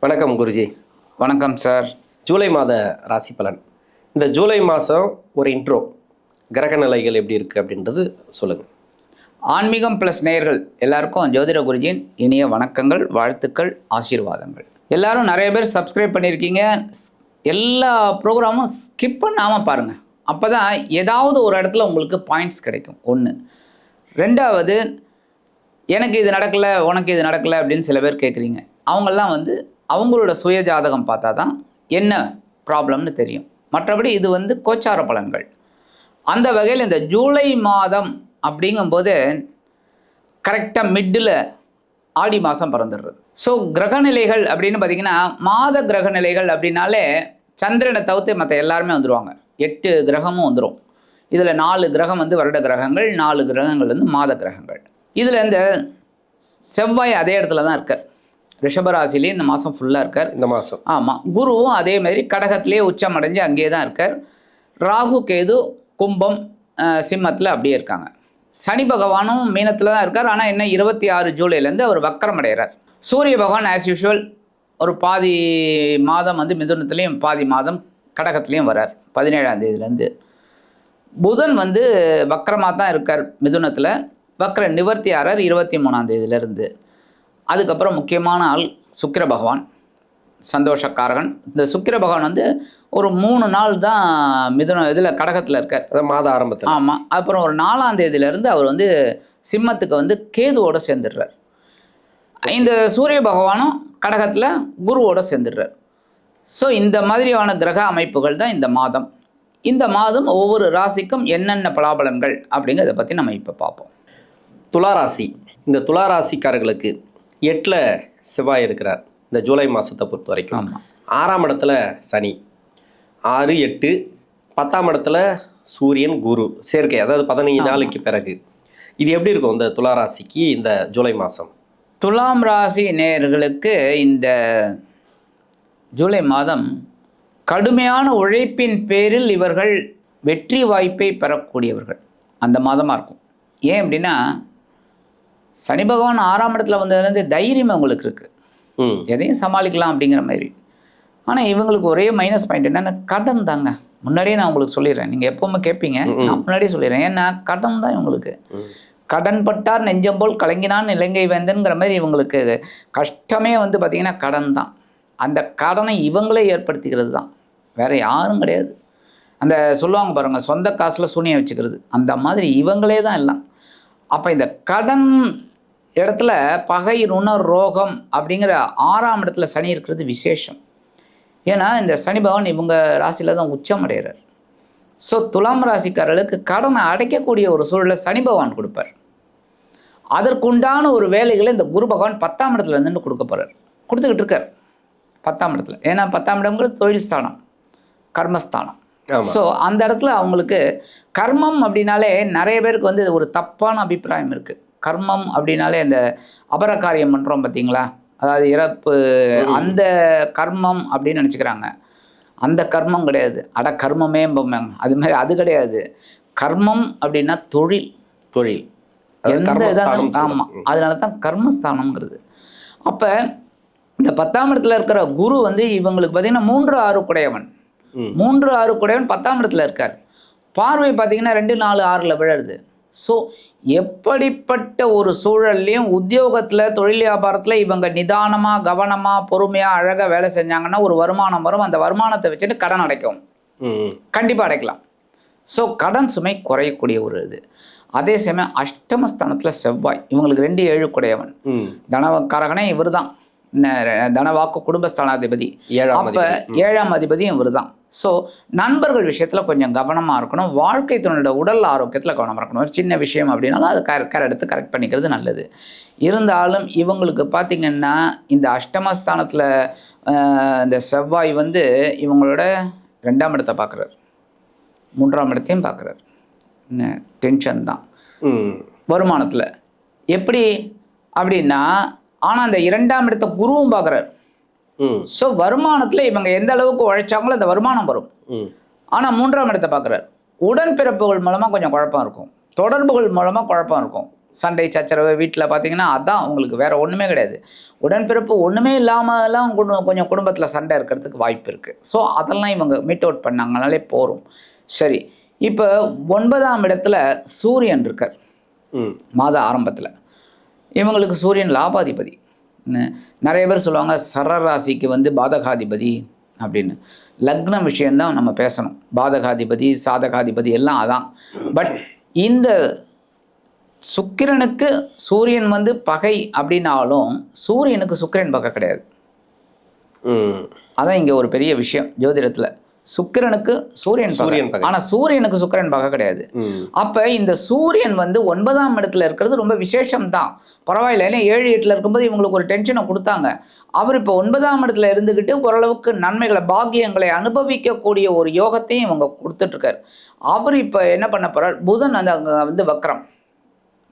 வணக்கம் குருஜி. வணக்கம் சார். ஜூலை மாத ராசி பலன். இந்த ஜூலை மாதம் ஒரு இன்ட்ரோ, கிரக நிலைகள் எப்படி இருக்குது அப்படின்றது சொல்லுங்கள். ஆன்மீகம் ப்ளஸ் நேயர்கள் எல்லாருக்கும் ஜோதிட குருஜியின் இனிய வணக்கங்கள், வாழ்த்துக்கள், ஆசீர்வாதங்கள். எல்லாரும் நிறைய பேர் சப்ஸ்கிரைப் பண்ணியிருக்கீங்க. எல்லா ப்ரோக்ராமும் ஸ்கிப் பண்ணாமல் பாருங்கள். அப்போ தான் ஏதாவது ஒரு இடத்துல உங்களுக்கு பாயிண்ட்ஸ் கிடைக்கும். ஒன்று. ரெண்டாவது, எனக்கு இது நடக்கலை, உனக்கு இது நடக்கலை அப்படின்னு சில பேர் கேட்குறீங்க. அவங்கெல்லாம் அவங்களோட சுய ஜாதகம் பார்த்தா தான் என்ன ப்ராப்ளம்னு தெரியும். மற்றபடி இது கோச்சார பலன்கள். அந்த வகையில் இந்த ஜூலை மாதம் அப்படிங்கும்போது கரெக்டாக மிட்டில் ஆடி மாதம் பிறந்துடுறது. ஸோ கிரகநிலைகள் அப்படின்னு பார்த்திங்கன்னா, மாத கிரகநிலைகள் அப்படின்னாலே சந்திரனை தவிர்த்து மற்ற எல்லாருமே வந்துடுவாங்க. 8 கிரகமும் வந்துடும். இதில் 4 கிரகம் வருட கிரகங்கள், 4 கிரகங்கள் மாத கிரகங்கள். இதில் இந்த செவ்வாய் அதே இடத்துல தான் இருக்கார். ரிஷபராசிலே இந்த மாதம் ஃபுல்லாக இருக்கார். இந்த மாதம் ஆமாம். குருவும் அதே மாதிரி கடகத்திலே உச்சம் அடைஞ்சு அங்கேயே தான் இருக்கார். ராகு கேது கும்பம் சிம்மத்தில் அப்படியே இருக்காங்க. சனி பகவானும் மீனத்தில் தான் இருக்கார். ஆனால் என்ன 26 ஜூலைலேருந்து அவர் வக்கரம் அடைகிறார். சூரிய பகவான் ஆஸ் யூஷுவல் ஒரு பாதி மாதம் மிதுனத்துலேயும் பாதி மாதம் கடகத்துலேயும் வரார் 17ஆம் தேதியிலேருந்து. புதன் வக்கரமாக தான் இருக்கார் மிதுனத்தில். வக்கர நிவர்த்தி ஆறார் 23ஆம் தேதியிலேருந்து. அதுக்கப்புறம் முக்கியமான ஆள் சுக்கிர பகவான், சந்தோஷக்காரகன். இந்த சுக்கிர பகவான் ஒரு 3 நாள் தான் இதில் கடகத்தில் இருக்கார், அதான் மாத ஆரம்பத்தில். ஆமாம். அப்புறம் ஒரு 4ஆம் தேதியிலேருந்து அவர் சிம்மத்துக்கு கேதுவோடு சேர்ந்துடுறார். இந்த சூரிய பகவானும் கடகத்தில் குருவோடு சேர்ந்துடுறார். ஸோ இந்த மாதிரியான கிரக அமைப்புகள் தான் இந்த மாதம். இந்த மாதம் ஒவ்வொரு ராசிக்கும் என்னென்ன பலாபலன்கள் அப்படிங்கிறத பற்றி நம்ம இப்போ பார்ப்போம். துளாராசி. இந்த துளாராசிக்காரர்களுக்கு 8ல் செவ்வாய் இருக்கிறார் இந்த ஜூலை மாதத்தை பொறுத்த வரைக்கும். 6ஆம் இடத்துல சனி, 6, 8, 10ஆம் இடத்துல சூரியன் குரு சேர்க்கை, அதாவது 15 நாளுக்கு பிறகு. இது எப்படி இருக்கும் இந்த துளாராசிக்கு இந்த ஜூலை மாதம்? துலாம் ராசி நேயர்களுக்கு இந்த ஜூலை மாதம் கடுமையான உழைப்பின் பேரில் இவர்கள் வெற்றி வாய்ப்பை பெறக்கூடியவர்கள் அந்த மாதமாக இருக்கும். ஏன் அப்படின்னா, சனி பகவான் 6ஆம் இடத்துல வந்ததுலேருந்து தைரியம் உங்களுக்கு இருக்குது, எதையும் சமாளிக்கலாம் அப்படிங்கிற மாதிரி. ஆனால் இவங்களுக்கு ஒரே மைனஸ் பாயிண்ட் என்னென்னா கடன் தாங்க. முன்னாடியே நான் உங்களுக்கு சொல்லிடுறேன், நீங்கள் எப்போவுமே கேட்பீங்க, நான் முன்னாடியே சொல்லிடுறேன். ஏன்னா கடன் தான் இவங்களுக்கு. கடன் பட்டார் நெஞ்சம் போல் கலங்கினான் இலங்கை வேந்தன்கிற மாதிரி இவங்களுக்கு கஷ்டமே பார்த்திங்கன்னா கடன் தான். அந்த கடனை இவங்களே ஏற்படுத்திக்கிறது தான், வேறு யாரும் கிடையாது. அந்த சொல்லுவாங்க பாருங்கள், சொந்த காசில் சூனியம் வச்சுக்கிறது, அந்த மாதிரி இவங்களே தான் எல்லாம். அப்போ இந்த கடன் இடத்துல பகை ருண ரோகம் அப்படிங்கிற 6ஆம் இடத்துல சனி இருக்கிறது விசேஷம். ஏன்னா இந்த சனி பகவான் இவங்க ராசியில் தான் உச்சம் அடைகிறார். ஸோ துலாம் ராசிக்காரர்களுக்கு கடனை அடைக்கக்கூடிய ஒரு சூழலை சனி பகவான் கொடுப்பார். அதற்குண்டான ஒரு வேலைகளை இந்த குரு பகவான் 10ஆம் இடத்துல இருந்து கொடுக்க போகிறார், கொடுத்துக்கிட்டு இருக்கார் 10ஆம் இடத்துல. ஏன்னா 10ஆம் இடம்ங்கிறது தொழில் ஸ்தானம், கர்மஸ்தானம். ஸோ அந்த இடத்துல அவங்களுக்கு கர்மம் அப்படின்னாலே நிறைய பேருக்கு ஒரு தப்பான அபிப்பிராயம் இருக்குது. கர்மம் அப்படின்னாலே இந்த அபரகாரியம் பண்ணுறோம் பார்த்தீங்களா, அதாவது இறப்பு, அந்த கர்மம் அப்படின்னு நினச்சிக்கிறாங்க. அந்த கர்மம் கிடையாது. கர்மமே அது மாதிரி அது கிடையாது. கர்மம் அப்படின்னா தொழில், தொழில் எந்த இதாக. ஆமாம், அதனால தான் கர்மஸ்தானம்ங்கிறது. அப்போ இந்த 10ஆம் இடத்துல இருக்கிற குரு இவங்களுக்கு பார்த்தீங்கன்னா 3, 6 குடையவன். 3, 6 குடையவன் 10ஆம் இடத்துல இருக்கார். பார்வை பார்த்தீங்கன்னா 2, 4, 6ல் விழருது. ஸோ எப்படிப்பட்ட ஒரு சூழல்லையும் உத்தியோகத்தில் தொழில் வியாபாரத்தில் இவங்க நிதானமாக கவனமாக பொறுமையாக அழகாக வேலை செஞ்சாங்கன்னா ஒரு வருமானம் வரும். அந்த வருமானத்தை வச்சுட்டு கடன் அடைக்கும், கண்டிப்பாக அடைக்கலாம். ஸோ கடன் சுமை குறையக்கூடிய ஒரு இது. அதே சமயம் அஷ்டமஸ்தானத்தில் செவ்வாய் இவங்களுக்கு 2, 7 குடையவன். தனவக்காரகனே இவர் தான், தனவாக்கு குடும்பஸ்தானாதிபதி. அப்போ 7ஆம் அதிபதியும் இவர் தான். ஸோ நண்பர்கள் விஷயத்தில் கொஞ்சம் கவனமாக இருக்கணும். வாழ்க்கை துணையோட உடல் ஆரோக்கியத்தில் கவனமாக இருக்கணும். ஒரு சின்ன விஷயம் அப்படின்னாலும் அது எடுத்து கரெக்ட் பண்ணிக்கிறது நல்லது. இருந்தாலும் இவங்களுக்கு பார்த்திங்கன்னா இந்த அஷ்டமஸ்தானத்தில் இந்த செவ்வாய் இவங்களோட 2ஆம் இடத்தை பார்க்குறார், 3ஆம் இடத்தையும் பார்க்குறார். டென்ஷன் தான் வருமானத்தில். எப்படி அப்படின்னா, ஆனால் அந்த 2ஆம் இடத்தை குருவும் பார்க்குறார். ஸோ வருமானத்தில் இவங்க எந்த அளவுக்கு உழைச்சாங்களோ அந்த வருமானம் வரும். ஆனால் 3ஆம் இடத்தை பார்க்குறார். உடன்பிறப்புகள் மூலமாக கொஞ்சம் குழப்பம் இருக்கும், தொடர்புகள் மூலமாக குழப்பம் இருக்கும். சண்டை சச்சரவு வீட்டில் பார்த்தீங்கன்னா அதான் உங்களுக்கு வேறு ஒன்றுமே கிடையாது. உடன்பிறப்பு ஒன்றுமே இல்லாமலாம் கொஞ்சம் குடும்பத்தில் சண்டை இருக்கிறதுக்கு வாய்ப்பு இருக்குது. ஸோ அதெல்லாம் இவங்க மீட் அவுட் பண்ணாங்கனாலே போகும். சரி, இப்போ 9ஆம் இடத்துல சூரியன் இருக்கார் மாத ஆரம்பத்தில். இவங்களுக்கு சூரியன் லாபாதிபதி. நிறைய பேர் சொல்லுவாங்க சரராசிக்கு வந்து பாதகாதிபதி அப்படின்னு. லக்னம் விஷயந்தான் நம்ம பேசணும். பாதகாதிபதி சாதகாதிபதி எல்லாம் அதான். பட் இந்த சுக்கிரனுக்கு சூரியன் வந்து பகை அப்படின்னாலும் சூரியனுக்கு சுக்கிரன் பகை கிடையாது. அதான் இங்கே ஒரு பெரிய விஷயம் ஜோதிடத்தில். சுக்கிரனுக்கு சூரியன் பகை, ஆனால் சூரியனுக்கு சுக்கிரன் பகை கிடையாது. அப்போ இந்த சூரியன் வந்து 9ஆம் இடத்துல இருக்கிறது ரொம்ப விசேஷம்தான். பரவாயில்ல, ஏன்னா 7, 8ல் இருக்கும்போது இவங்களுக்கு ஒரு டென்ஷனை கொடுத்தாங்க. அவர் இப்போ 9ஆம் இடத்துல இருந்துக்கிட்டு ஓரளவுக்கு நன்மைகளை பாக்கியங்களை அனுபவிக்கக்கூடிய ஒரு யோகத்தையும் இவங்க கொடுத்துட்ருக்காரு. அவர் இப்போ என்ன பண்ண போகிறார், புதன் வந்து அங்கே வந்து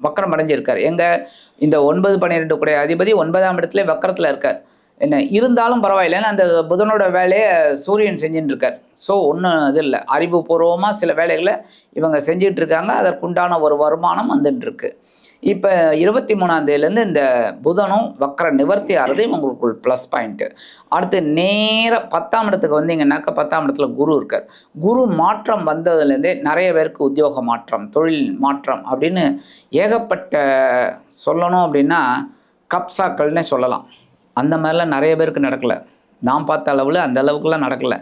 வக்கரம் அடைஞ்சிருக்கார். எங்கள் இந்த 9, 12 கூடிய அதிபதி 9ஆம் இடத்துல வக்கரத்தில் இருக்கார். என்ன இருந்தாலும் பரவாயில்ல, அந்த புதனோட வேலையை சூரியன் செஞ்சுட்டு இருக்கார். ஸோ ஒன்றும் இது இல்லை, அறிவுபூர்வமாக சில வேலைகளை இவங்க செஞ்சிட்டு இருக்காங்க. அதற்குண்டான ஒரு வருமானம் வந்துட்டு இருக்கு. இப்போ 23ஆம் தேதியிலேருந்து இந்த புதனும் வக்கர நிவர்த்தி ஆகிறது இவங்களுக்கு ப்ளஸ் பாயிண்ட்டு. அடுத்து நேராக 10ஆம் இடத்துக்கு வந்தீங்கன்னாக்கா 10ஆம் இடத்துல குரு இருக்கார். குரு மாற்றம் வந்ததுலேருந்தே நிறைய பேருக்கு உத்தியோக மாற்றம், தொழில் மாற்றம் அப்படின்னு ஏகப்பட்ட சொல்லணும் அப்படின்னா கப்சாக்கள்னே சொல்லலாம். அந்த மாதிரிலாம் நிறைய பேருக்கு நடக்கலை. நான் பார்த்த அளவில் அந்த அளவுக்குலாம் நடக்கலை.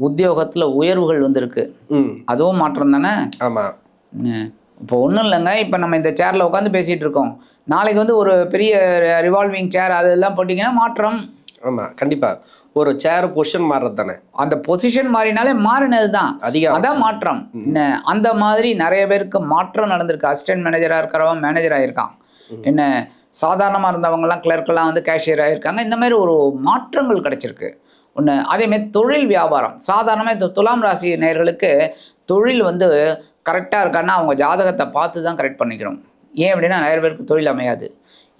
உத்தியோகத்தில் உயர்வுகள் வந்திருக்கு, அதுவும் மாற்றம் தானே. ஆமாம். இப்போ ஒன்றும் இல்லைங்க, இப்போ நம்ம இந்த சேரில் உட்காந்து பேசிகிட்டு இருக்கோம். நாளைக்கு வந்து ஒரு பெரிய ரிவால்விங் சேர் அதெல்லாம் போட்டிங்கன்னா மாற்றம். ஆமாம், கண்டிப்பாக. ஒரு சேர் பொசிஷன் மாறுறது தானே. அந்த பொசிஷன் மாறினாலே மாறினது தான், அதான் மாற்றம். அந்த மாதிரி நிறைய பேருக்கு மாற்றம் நடந்திருக்கு. அசிஸ்டன்ட் மேனேஜராக இருக்கிறவன் மேனேஜர் ஆகியிருக்கான். என்ன சாதாரணமாக இருந்தவங்கலாம் கிளர்க்கெல்லாம் வந்து கேஷியர் ஆகியிருக்காங்க. இந்த மாதிரி ஒரு மாற்றங்கள் கிடச்சிருக்கு ஒன்று. அதேமாதிரி தொழில் வியாபாரம் சாதாரணமாக இந்த துலாம் ராசி நேயர்களுக்கு தொழில் வந்து கரெக்டாக இருக்கான்னா அவங்க ஜாதகத்தை பார்த்து தான் கரெக்ட் பண்ணிக்கணும். ஏன் அப்படின்னா நிறைய பேருக்கு தொழில் அமையாது.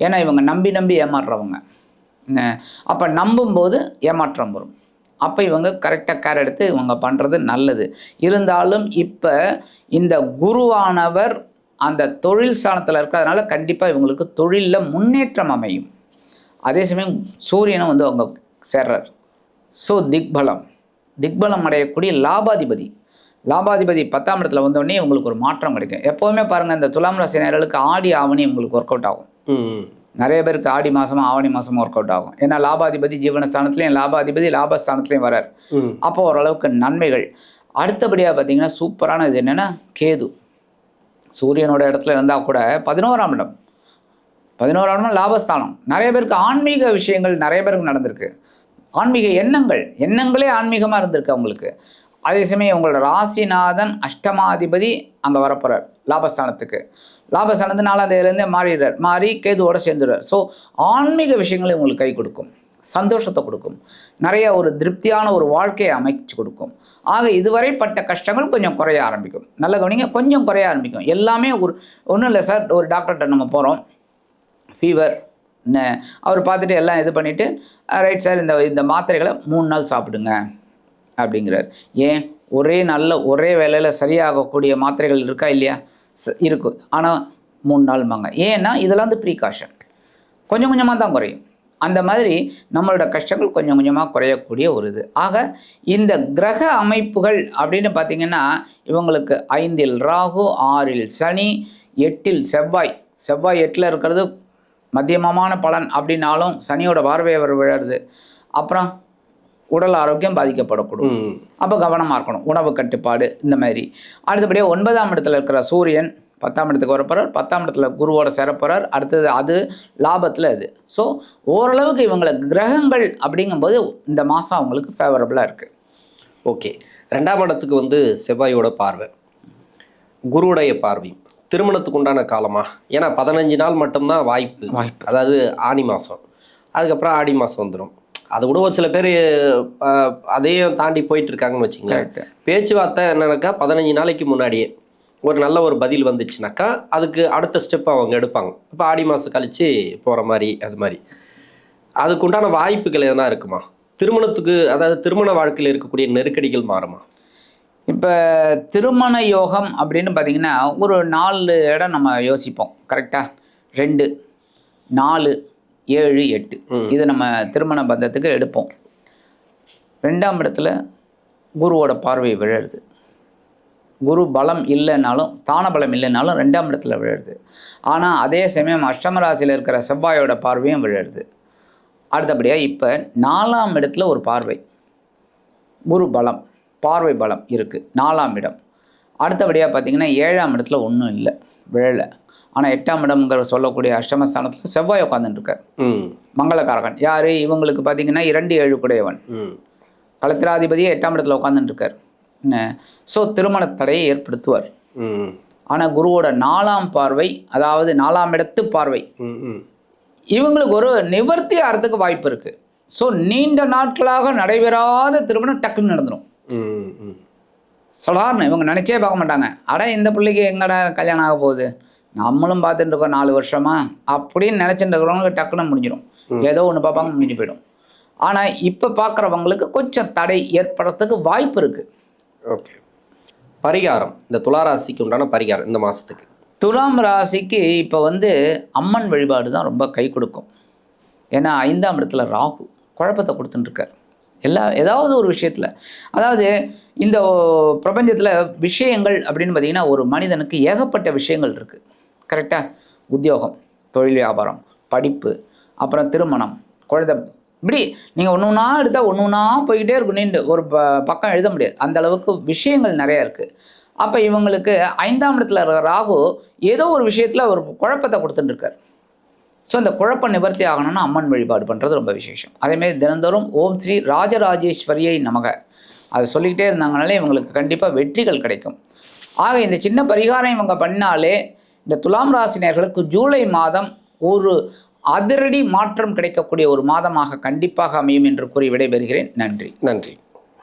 ஏன்னா இவங்க நம்பி ஏமாறுறவங்க. அப்போ நம்பும்போது ஏமாற்றம் வரும். அப்போ இவங்க கரெக்டாக கேர் எடுத்து இவங்க பண்ணுறது நல்லது. இருந்தாலும் இப்போ இந்த குருவானவர் அந்த தொழில் ஸ்தானத்தில் இருக்கிறதுனால கண்டிப்பாக இவங்களுக்கு தொழிலில் முன்னேற்றம் அமையும். அதே சமயம் சூரியனும் வந்து அவங்க சேர்றார். ஸோ திக்பலம் அடையக்கூடிய லாபாதிபதி 10ஆம் இடத்துல வந்தோடனே இவங்களுக்கு ஒரு மாற்றம் கிடைக்கும். எப்போவுமே பாருங்கள், இந்த துலாம் ராசி நேயர்களுக்கு ஆடி ஆவணி இவங்களுக்கு ஒர்க் அவுட் ஆகும். நிறைய பேருக்கு ஆடி மாதமும் ஆவணி மாதமும் ஒர்க் அவுட் ஆகும். ஏன்னா லாபாதிபதி ஜீவனஸ்தானத்துலேயும் லாபாதிபதி லாபஸ்தானத்துலேயும் வரார். அப்போ ஓரளவுக்கு நன்மைகள். அடுத்தபடியாக பார்த்தீங்கன்னா சூப்பரான இது என்னென்னா கேது சூரியனோட இடத்துல இருந்தால் கூட 11ஆம் இடம் லாபஸ்தானம். நிறைய பேருக்கு ஆன்மீக விஷயங்கள் நிறைய பேருக்கு நடந்திருக்கு. ஆன்மீக எண்ணங்களே ஆன்மீகமாக இருந்திருக்கு அவங்களுக்கு. அதே சமயம் உங்களோட ராசிநாதன் அஷ்டமாதிபதி அங்கே வரப்போகிறார் லாபஸ்தானத்துக்கு. லாபஸ்தானத்து 4ஆம் தேதியிலேருந்தே மாறி கேதுவோட சேர்ந்துடுறார். ஸோ ஆன்மீக விஷயங்களை உங்களுக்கு கை கொடுக்கும், சந்தோஷத்தை கொடுக்கும், நிறைய ஒரு திருப்தியான ஒரு வாழ்க்கையை அமைச்சு கொடுக்கும். ஆக இதுவரை பட்ட கஷ்டங்கள் கொஞ்சம் குறைய ஆரம்பிக்கும். நல்ல கவனிங்க, கொஞ்சம் குறைய ஆரம்பிக்கும். எல்லாமே ஒன்றும் இல்லை சார், ஒரு டாக்டர்கிட்ட நம்ம போகிறோம், ஃபீவர், அவர் பார்த்துட்டு எல்லாம் இது பண்ணிவிட்டு ரைட் சார் இந்த மாத்திரைகளை 3 நாள் சாப்பிடுங்க அப்படிங்கிறார். ஏன் ஒரே வேளையில் சரியாகக்கூடிய மாத்திரைகள் இருக்கா இல்லையா? இருக்குது, ஆனால் 3 நாள்மாங்க. ஏன்னா இதெல்லாம் வந்து ப்ரீகாஷன், கொஞ்சம் கொஞ்சமாக தான் குறையும். அந்த மாதிரி நம்மளோட கஷ்டங்கள் கொஞ்சம் கொஞ்சமாக குறையக்கூடிய ஒரு இது. ஆக இந்த கிரக அமைப்புகள் அப்படின்னு பார்த்திங்கன்னா இவங்களுக்கு 5இல் ராகு, 6இல் சனி, 8இல் செவ்வாய் 8ல் இருக்கிறது மத்தியமமான பலன் அப்படின்னாலும் சனியோட பார்வை அவர் விழருது. அப்புறம் உடல் ஆரோக்கியம் பாதிக்கப்படக்கூடும். அப்போ கவனமாக இருக்கணும், உணவு கட்டுப்பாடு இந்த மாதிரி. அடுத்தபடியாக 9ஆம் இடத்துல இருக்கிற சூரியன் 10ஆம் இடத்துக்கு வரப்போகிறார். 10ஆம் இடத்துல குருவோட சேரப்போகிறார். அடுத்தது அது லாபத்தில் அது. ஸோ ஓரளவுக்கு இவங்களை கிரகங்கள் அப்படிங்கும்போது இந்த மாதம் அவங்களுக்கு ஃபேவரபுளாக இருக்குது. ஓகே, 2ஆம் இடத்துக்கு வந்து செவ்வாயோட பார்வை, குருவுடைய பார்வை திருமணத்துக்கு உண்டான காலமா? ஏன்னா 15 நாள் மட்டும்தான் வாய்ப்பு. அதாவது ஆனி மாதம், அதுக்கப்புறம் ஆடி மாதம் வந்துடும். அது கூட ஒரு சில பேர் அதையும் தாண்டி போயிட்டு இருக்காங்கன்னு வச்சுங்களேன். பேச்சுவார்த்தை என்னன்னாக்கா 15 நாளைக்கு முன்னாடியே ஒரு நல்ல ஒரு பதில் வந்துச்சுனாக்கா அதுக்கு அடுத்த ஸ்டெப் அவங்க எடுப்பாங்க. இப்போ ஆடி மாதம் கழித்து போகிற மாதிரி அது மாதிரி அதுக்குண்டான வாய்ப்புகள் எதனா இருக்குமா? திருமணத்துக்கு, அதாவது திருமண வாழ்க்கையில் இருக்கக்கூடிய நெருக்கடிகள் மாறுமா? இப்போ திருமண யோகம் அப்படின்னு பார்த்தீங்கன்னா ஒரு 4 இடம் நம்ம யோசிப்போம். கரெக்டாக 2, 4, 7, 8 இது நம்ம திருமண பந்தத்துக்கு எடுப்போம். 2ஆம் இடத்துல குருவோட பார்வை விழுது. குரு பலம் இல்லைனாலும், ஸ்தான பலம் இல்லைனாலும் 2ஆம் இடத்துல விழுது. ஆனால் அதே சமயம் அஷ்டம ராசியில் இருக்கிற செவ்வாயோட பார்வையும் விழுது. அடுத்தபடியாக இப்போ 4ஆம் இடத்துல ஒரு பார்வை, குரு பலம், பார்வை பலம் இருக்குது 4ஆம் இடம். அடுத்தபடியாக பார்த்தீங்கன்னா 7ஆம் இடத்துல ஒன்றும் இல்லை, விழலை. ஆனால் 8ஆம் இடம்ங்கிற சொல்லக்கூடிய அஷ்டமஸ்தானத்தில் செவ்வாய் உட்காந்துட்டுருக்கார், மங்களகாரகன். யார் இவங்களுக்கு பார்த்தீங்கன்னா 2, 7 கூடையவன், கலத்திராதிபதியே 8ஆம் இடத்துல உட்காந்துட்டுருக்கார். என்ன ஸோ திருமண தடையை ஏற்படுத்துவார். ஆனால் குருவோட 4ஆம் பார்வை, அதாவது 4ஆம் இடத்து பார்வை, இவங்களுக்கு ஒரு நிவர்த்தி ஆகிறதுக்கு வாய்ப்பு இருக்குது. ஸோ நீண்ட நாட்களாக நடைபெறாத திருமணம் டக்குன்னு நடந்துடும். சாதாரண இவங்க நினச்சே பார்க்க மாட்டாங்க. இந்த பிள்ளைக்கு எங்கடா கல்யாணம் ஆக போகுது, நம்மளும் பார்த்துட்டு இருக்கோம் 4 வருஷமா அப்படின்னு நினச்சிட்டு இருக்கிறவங்களுக்கு டக்குன்னு முடிஞ்சிடும். ஏதோ ஒன்று பார்ப்பாங்க, முடிஞ்சு போயிடும். ஆனால் இப்போ பார்க்குறவங்களுக்கு கொஞ்சம் தடை ஏற்படுறதுக்கு வாய்ப்பு இருக்குது. ஓகே. பரிகாரம், இந்த துளாராசிக்கு உண்டான பரிகாரம் இந்த மாதத்துக்கு. துலாம் ராசிக்கு இப்போ அம்மன் வழிபாடு தான் ரொம்ப கை கொடுக்கும். ஏன்னா 5ஆம் இடத்துல ராகு குழப்பத்தை கொடுத்துட்டுருக்கார் ஏதாவது ஒரு விஷயத்தில். அதாவது இந்த பிரபஞ்சத்தில் விஷயங்கள் அப்படின்னு பார்த்திங்கன்னா ஒரு மனிதனுக்கு ஏகப்பட்ட விஷயங்கள் இருக்குது. கரெக்டாக உத்தியோகம், தொழில் வியாபாரம், படிப்பு, அப்புறம் திருமணம், குழந்தை, இப்படி நீங்கள் ஒன்று ஒன்றா எடுத்தால் ஒன்று ஒன்றா போய்கிட்டே இருக்கும். நீண்டு ஒரு பக்கம் எழுத முடியாது, அந்த அளவுக்கு விஷயங்கள் நிறையா இருக்குது. அப்போ இவங்களுக்கு 5ஆம் இடத்துல இருக்கிற ராகு ஏதோ ஒரு விஷயத்தில் ஒரு குழப்பத்தை கொடுத்துட்டுருக்கார். ஸோ அந்த குழப்பம் நிவர்த்தி ஆகணும்னா அம்மன் வழிபாடு பண்ணுறது ரொம்ப விசேஷம். அதேமாரி தினந்தோறும் ஓம் ஸ்ரீ ராஜராஜேஸ்வரியை நமக அதை சொல்லிக்கிட்டே இருந்தாங்கனாலே இவங்களுக்கு கண்டிப்பாக வெற்றிகள் கிடைக்கும். ஆக இந்த சின்ன பரிகாரம் இவங்க பண்ணாலே இந்த துலாம் ராசினியர்களுக்கு ஜூலை மாதம் ஒரு அதிரடி மாற்றம் கிடைக்கக்கூடிய ஒரு மாதமாக கண்டிப்பாக அமையும் என்று கூறி விடைபெறுகிறேன். நன்றி. நன்றி.